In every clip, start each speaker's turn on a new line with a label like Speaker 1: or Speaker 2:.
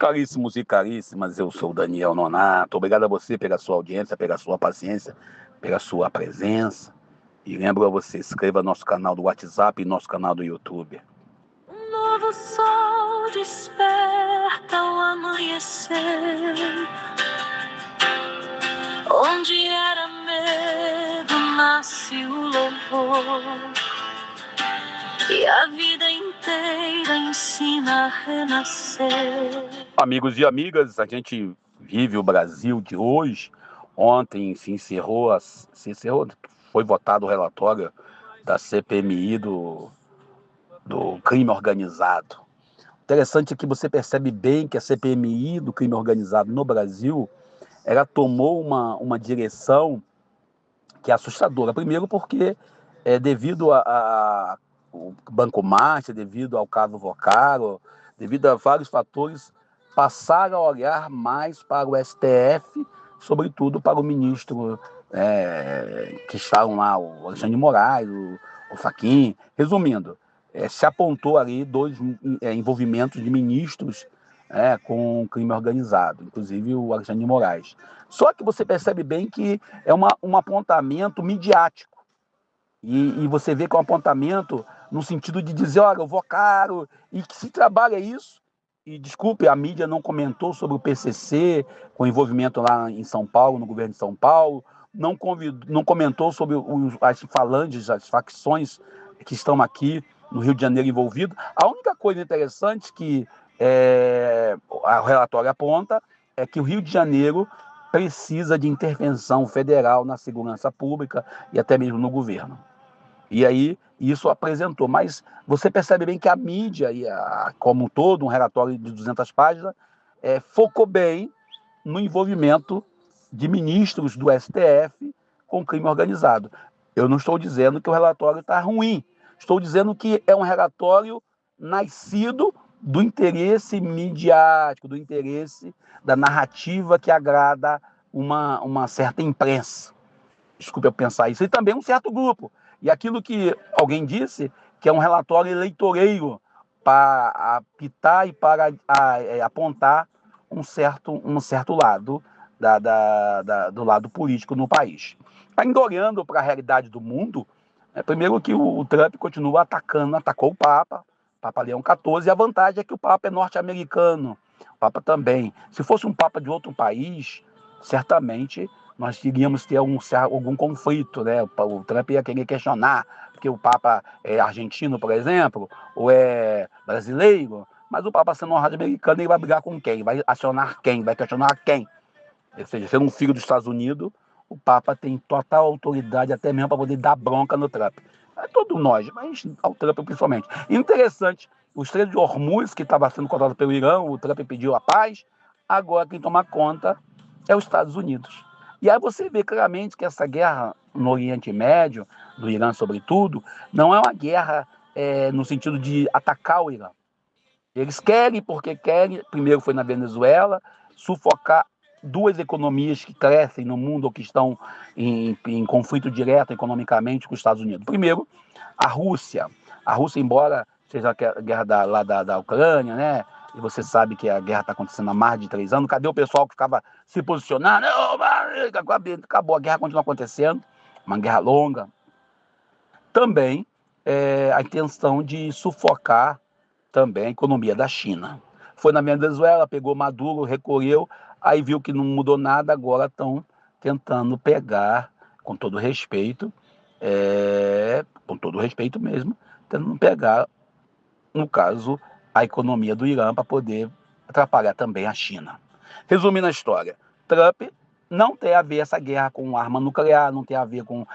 Speaker 1: Caríssimos e caríssimas, eu sou o Daniel Nonato. Obrigado a você pela sua audiência, pela sua paciência, pela sua presença. E lembro a você, inscreva nosso canal do WhatsApp e nosso canal do YouTube.
Speaker 2: Um novo sol desperta ao amanhecer, onde era medo nasce o louvor, e a vida inteira ensina a renascer.
Speaker 1: Amigos e amigas, a gente vive o Brasil de hoje. Ontem foi votado o relatório da CPMI do crime organizado. Interessante é que você percebe bem que a CPMI do crime organizado no Brasil, ela tomou uma direção que é assustadora. Primeiro porque devido ao Banco Master, devido ao caso Vocaro, devido a vários fatores, passaram a olhar mais para o STF, sobretudo para o ministro que estavam lá, o Alexandre de Moraes, o Fachin. Resumindo, se apontou ali dois envolvimentos de ministros com crime organizado, inclusive o Alexandre de Moraes. Só que você percebe bem que é um apontamento midiático. E você vê que é um apontamento no sentido de dizer, olha, eu vou caro, e que se trabalha isso. E desculpe, a mídia não comentou sobre o PCC, com envolvimento lá em São Paulo, no governo de São Paulo, não comentou sobre as falanges, as facções que estão aqui no Rio de Janeiro envolvidas. A única coisa interessante que o relatório aponta é que o Rio de Janeiro precisa de intervenção federal na segurança pública e até mesmo no governo. E aí isso apresentou. Mas você percebe bem que a mídia, como um todo, um relatório de 200 páginas, focou bem no envolvimento de ministros do STF com crime organizado. Eu não estou dizendo que o relatório está ruim. Estou dizendo que é um relatório nascido do interesse midiático, do interesse da narrativa que agrada uma certa imprensa. Desculpe eu pensar isso. E também um certo grupo. E aquilo que alguém disse, que é um relatório eleitoreiro para apitar e para apontar um certo lado do lado político no país. Ainda olhando para a realidade do mundo, primeiro que o Trump continua atacou o Papa Leão XIV, e a vantagem é que o Papa é norte-americano, o Papa também. Se fosse um Papa de outro país, certamente nós iríamos ter algum conflito, né? O Trump ia querer questionar, porque o Papa é argentino, por exemplo, ou é brasileiro, mas o Papa sendo norte-americano, ele vai brigar com quem? Vai acionar quem? Vai questionar quem? Ou seja, sendo um filho dos Estados Unidos, o Papa tem total autoridade até mesmo para poder dar bronca no Trump. É todos nós, mas ao Trump principalmente. Interessante, o Estreito de Hormuz, que estava sendo controlado pelo Irã, o Trump pediu a paz, agora quem toma conta é os Estados Unidos. E aí você vê claramente que essa guerra no Oriente Médio, do Irã sobretudo, não é uma guerra no sentido de atacar o Irã. Eles querem, porque querem, primeiro foi na Venezuela, sufocar duas economias que crescem no mundo ou que estão em conflito direto economicamente com os Estados Unidos. Primeiro, a Rússia. A Rússia, embora seja a guerra da Ucrânia, né? E você sabe que a guerra está acontecendo há mais de 3 anos. Cadê o pessoal que ficava se posicionando? Acabou, a guerra continua acontecendo, uma guerra longa. Também a intenção de sufocar também a economia da China. Foi na Venezuela, pegou Maduro, recolheu, aí viu que não mudou nada, agora estão tentando pegar, com todo respeito mesmo, tentando pegar, no caso, a economia do Irã para poder atrapalhar também a China. Resumindo a história, Trump não tem a ver essa guerra com arma nuclear, não tem a ver com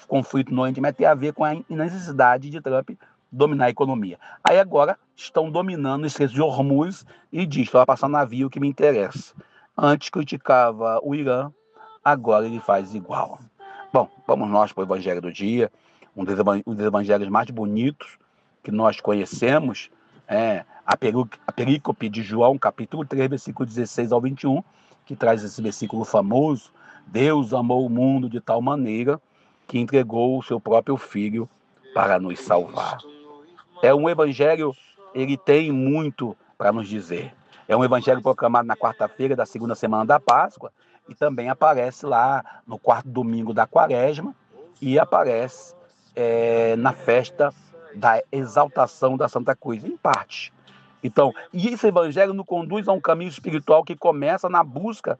Speaker 1: conflito no Oriente Médio, tem a ver com a necessidade de Trump dominar a economia. Aí agora estão dominando o Estreito de Hormuz e diz, vai passar navio que me interessa. Antes criticava o Irã, agora ele faz igual. Bom, vamos nós para o Evangelho do dia, um dos evangelhos mais bonitos que nós conhecemos, a perícope de João, capítulo 3, versículo 16 ao 21, que traz esse versículo famoso: Deus amou o mundo de tal maneira que entregou o seu próprio Filho para nos salvar. É um evangelho, ele tem muito para nos dizer. É um evangelho proclamado na quarta-feira da segunda semana da Páscoa e também aparece lá no quarto domingo da Quaresma e aparece na festa da exaltação da Santa Cruz, em parte. Então, e esse evangelho nos conduz a um caminho espiritual que começa na busca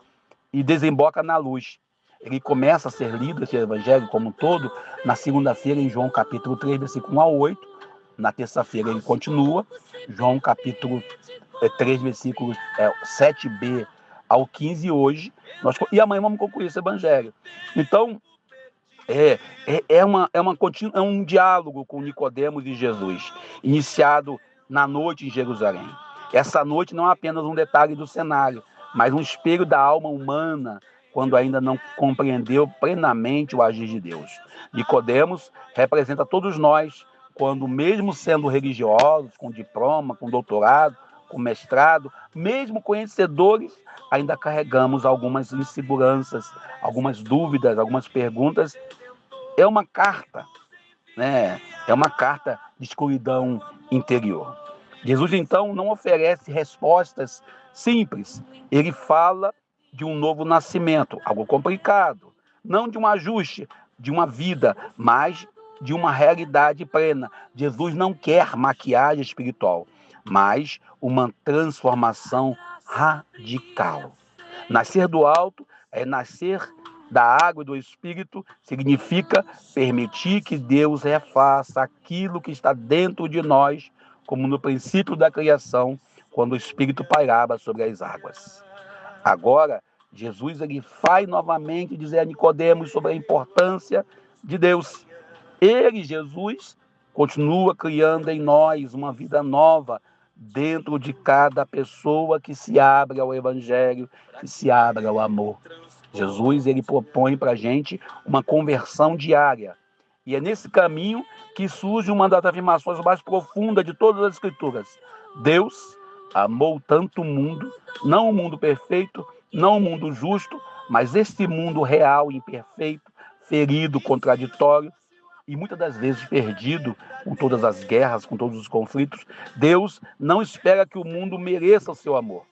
Speaker 1: e desemboca na luz. Ele começa a ser lido, esse evangelho como um todo, na segunda-feira em João capítulo 3, versículo 1 a 8. Na terça-feira ele continua, João capítulo 3, versículos 7b ao 15 hoje. E amanhã vamos concluir esse evangelho. Então, é um diálogo com Nicodemos e Jesus, iniciado na noite em Jerusalém. Essa noite não é apenas um detalhe do cenário, mas um espelho da alma humana, quando ainda não compreendeu plenamente o agir de Deus. Nicodemos representa todos nós, quando mesmo sendo religiosos, com diploma, com doutorado, com mestrado, mesmo conhecedores, ainda carregamos algumas inseguranças, algumas dúvidas, algumas perguntas. É uma carta, né? É uma carta de escuridão interior. Jesus, então, não oferece respostas simples. Ele fala de um novo nascimento, algo complicado. Não de um ajuste, de uma vida, mas de uma realidade plena. Jesus não quer maquiagem espiritual, mas uma transformação radical. Nascer do alto é nascer da água e do Espírito, significa permitir que Deus refaça aquilo que está dentro de nós, como no princípio da criação, quando o Espírito pairava sobre as águas. Agora, Jesus ele vai novamente dizer a Nicodemos sobre a importância de Deus. Ele, Jesus, continua criando em nós uma vida nova dentro de cada pessoa que se abre ao Evangelho, que se abre ao amor. Jesus ele propõe para a gente uma conversão diária. E é nesse caminho que surge uma das afirmações mais profundas de todas as Escrituras. Deus amou tanto o mundo, não o mundo perfeito, não o mundo justo, mas este mundo real, imperfeito, ferido, contraditório, e muitas das vezes perdido com todas as guerras, com todos os conflitos. Deus não espera que o mundo mereça o seu amor.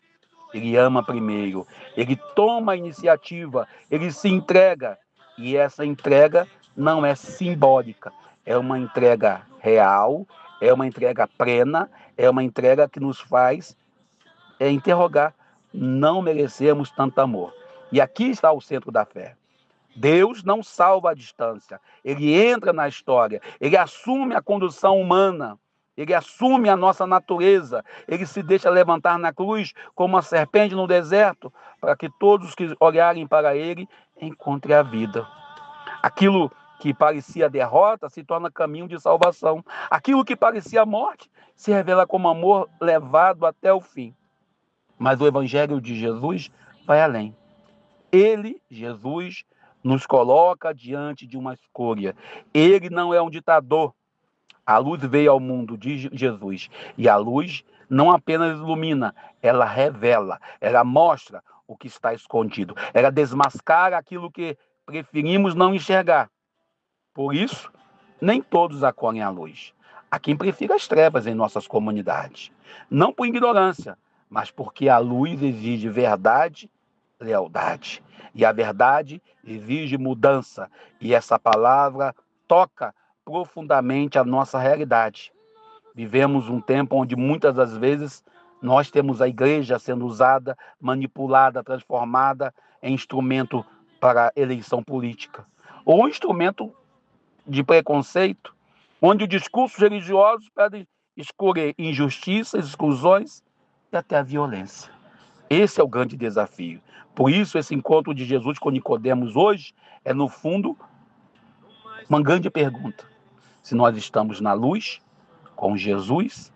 Speaker 1: Ele ama primeiro, ele toma a iniciativa, ele se entrega. E essa entrega não é simbólica, é uma entrega real, é uma entrega plena, é uma entrega que nos faz interrogar. Não merecemos tanto amor. E aqui está o centro da fé. Deus não salva à distância, ele entra na história, ele assume a condução humana, ele assume a nossa natureza, ele se deixa levantar na cruz como uma serpente no deserto, para que todos que olharem para ele encontrem a vida. Aquilo que parecia derrota se torna caminho de salvação. Aquilo que parecia morte se revela como amor levado até o fim. Mas o evangelho de Jesus vai além. Ele, Jesus, nos coloca diante de uma escolha. Ele não é um ditador. A luz veio ao mundo de Jesus. E a luz não apenas ilumina, ela revela, ela mostra o que está escondido. Ela desmascara aquilo que preferimos não enxergar. Por isso, nem todos acolhem a luz. Há quem prefira as trevas em nossas comunidades. Não por ignorância, mas porque a luz exige verdade, lealdade. E a verdade exige mudança. E essa palavra toca profundamente a nossa realidade. Vivemos um tempo onde muitas das vezes nós temos a igreja sendo usada, manipulada, transformada em instrumento para eleição política. Ou instrumento de preconceito, onde os discursos religiosos podem escolher injustiças, exclusões e até a violência. Esse é o grande desafio. Por isso, esse encontro de Jesus com Nicodemos hoje é, no fundo, uma grande pergunta. Se nós estamos na luz, com Jesus,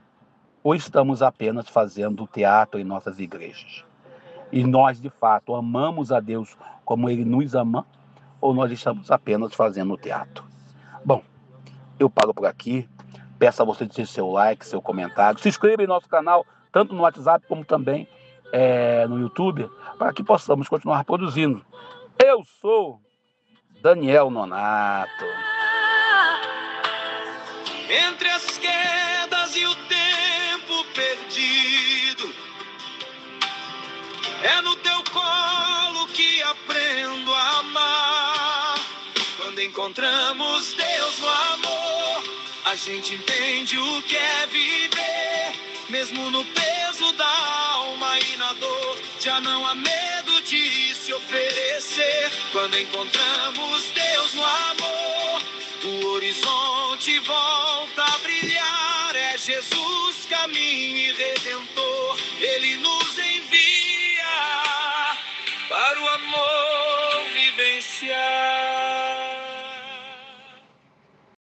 Speaker 1: ou estamos apenas fazendo teatro em nossas igrejas? E nós, de fato, amamos a Deus como Ele nos ama, ou nós estamos apenas fazendo teatro? Bom, eu paro por aqui. Peço a você deixar seu like, seu comentário. Se inscreva em nosso canal, tanto no WhatsApp como também no YouTube, para que possamos continuar produzindo. Eu sou Daniel Nonato.
Speaker 2: Entre as quedas e o tempo perdido, encontramos Deus no amor, a gente entende o que é viver, mesmo no peso da alma e na dor, já não há medo de se oferecer. Quando encontramos Deus no amor, o horizonte volta a brilhar. É Jesus, caminho e redentor, Ele nos